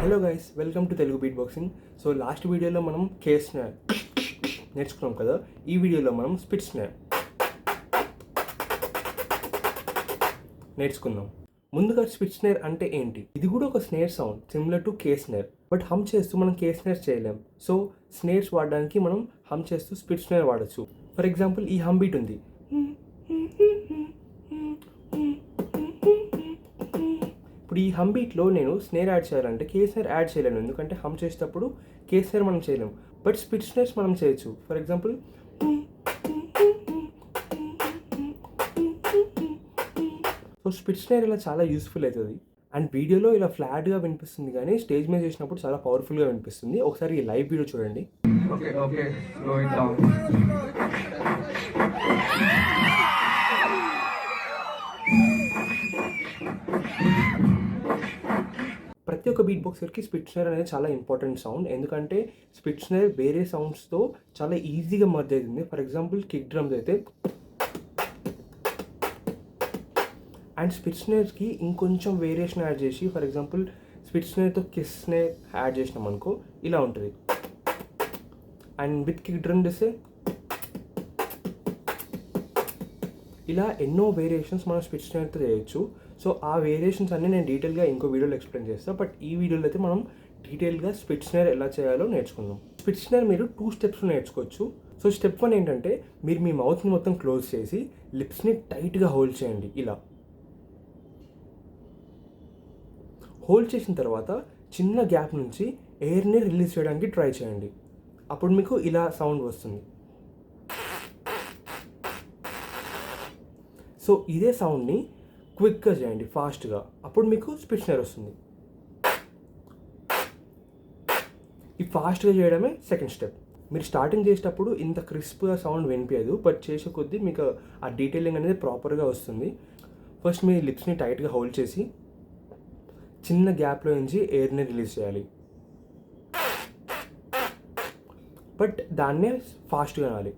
Hello guys, welcome to Telugu beat boxing. So last వీడియోలో మనం case snare నేర్చుకున్నాం కదా. ఈ వీడియోలో మనం స్పిట్ స్నేర్ నేర్చుకుందాం. ముందుగా స్పిట్ స్నేర్ అంటే ఏంటి? ఇది కూడా ఒక snare sound similar to K snare, but hum చేస్తూ మనం కే స్నేర్ చేయలేం. సో స్నేర్స్ వాడడానికి మనం హమ్ చేస్తూ స్పిట్ స్నేర్ వాడచ్చు. ఫర్ ఎగ్జాంపుల్ ఈ హమ్ బీట్ ఉంది. ఇప్పుడు ఈ హమ్ బీట్లో నేను స్నేర్ యాడ్ చేయాలంటే కే స్నేర్ యాడ్ చేయలేను, ఎందుకంటే హమ్ చేసేటప్పుడు కే స్నేర్ మనం చేయలేము, బట్ స్పిట్ స్నేర్స్ మనం చేయొచ్చు. For example so spit snare ఇలా చాలా యూస్ఫుల్ అవుతుంది. అండ్ వీడియోలో ఇలా ఫ్లాట్గా వినిపిస్తుంది, కానీ స్టేజ్ మీద చేసినప్పుడు చాలా పవర్ఫుల్గా వినిపిస్తుంది. ఒకసారి ఈ లైవ్ వీడియో చూడండి. ప్రతి ఒక్క బీట్ బాక్సర్కి స్పిట్ స్నేర్ అనేది చాలా ఇంపార్టెంట్ సౌండ్, ఎందుకంటే స్పిట్ స్నేర్ వేరే సౌండ్స్తో చాలా ఈజీగా మర్జ్ అవుతుంది. ఫర్ ఎగ్జాంపుల్ కిక్ డ్రమ్స్ అయితే, అండ్ స్పిట్ స్నేర్కి ఇంకొంచెం వేరియేషన్ యాడ్ చేసి, ఫర్ ఎగ్జాంపుల్ స్పిట్ స్నేర్తో కిస్ స్నేర్ యాడ్ చేసినాం అనుకో ఇలా ఉంటుంది. అండ్ విత్ కిక్ డ్రమ్ చేస్తే ఇలా ఎన్నో వేరియేషన్స్ మనం స్పిట్ స్నేర్తో చేయొచ్చు. సో ఆ వేరియేషన్స్ అన్నీ నేను డీటెయిల్గా ఇంకో వీడియోలో ఎక్స్ప్లెయిన్ చేస్తాను, బట్ ఈ వీడియోలో అయితే మనం డీటెయిల్గా స్పిట్ స్నేర్ ఎలా చేయాలో నేర్చుకుందాం. స్పిట్ స్నేర్ మీరు 2 స్టెప్స్ నేర్చుకోవచ్చు. సో స్టెప్ 1 ఏంటంటే, మీరు మీ మౌత్ని మొత్తం క్లోజ్ చేసి లిప్స్ని టైట్గా హోల్డ్ చేయండి. ఇలా హోల్డ్ చేసిన తర్వాత చిన్న గ్యాప్ నుంచి ఎయిర్ని రిలీజ్ చేయడానికి ట్రై చేయండి. అప్పుడు మీకు ఇలా సౌండ్ వస్తుంది. సో ఇదే సౌండ్ని క్విక్గా చేయండి, ఫాస్ట్గా, అప్పుడు మీకు స్పిట్ స్నేర్ వస్తుంది. ఈ ఫాస్ట్గా చేయడమే సెకండ్ స్టెప్. మీరు స్టార్టింగ్ చేసేటప్పుడు ఇంత క్రిస్ప్గా సౌండ్ వినిపించదు, బట్ చేసే కొద్దీ మీకు ఆ డీటెయిలింగ్ అనేది ప్రాపర్గా వస్తుంది. ఫస్ట్ మీ లిప్స్ని టైట్గా హోల్డ్ చేసి చిన్న గ్యాప్లో నుంచి ఎయిర్ని రిలీజ్ చేయాలి, బట్ దాన్నే ఫాస్ట్గా అనాలి.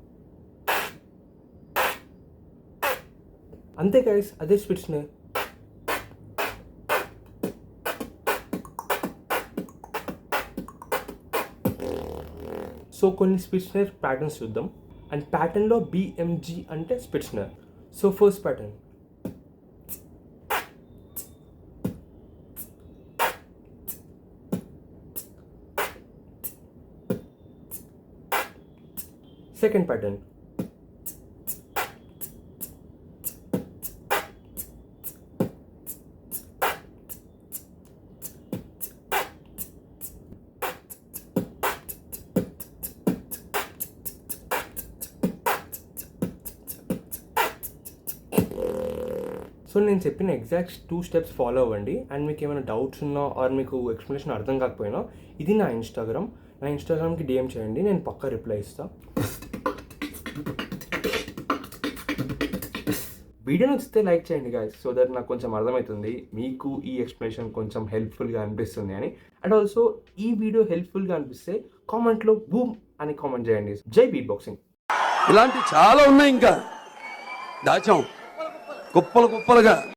అంతే గైస్, అదే స్పిట్ స్నేర్. సో కొన్ని స్పిట్ స్నేర్ ప్యాటర్న్స్ చూద్దాం. అండ్ ప్యాటర్న్లో BMG అంటే spit snare. So first pattern, second pattern, so నేను చెప్పిన ఎగ్జాక్ట్ 2 స్టెప్స్ ఫాలో అవ్వండి. అండ్ మీకు ఏమైనా డౌట్స్ ఉన్నా ఆర్ మీకు ఎక్స్ప్లెనేషన్ అర్థం కాకపోయినా, ఇది నా ఇన్స్టాగ్రామ్కి DM చేయండి, నేను పక్కా రిప్లై ఇస్తాను. వీడియో నచ్చితే లైక్ చేయండి గాయస్, సో దట్ నాకు కొంచెం అర్థమవుతుంది మీకు ఈ ఎక్స్ప్లెనేషన్ కొంచెం హెల్ప్ఫుల్గా అనిపిస్తుంది అని. అండ్ ఆల్సో ఈ వీడియో హెల్ప్ఫుల్గా అనిపిస్తే కామెంట్లో బూమ్ అని కామెంట్ చేయండి. జై బీట్ బాక్సింగ్. ఇలాంటి చాలా ఉన్నాయి, ఇంకా దాచాం కుప్పలుగా.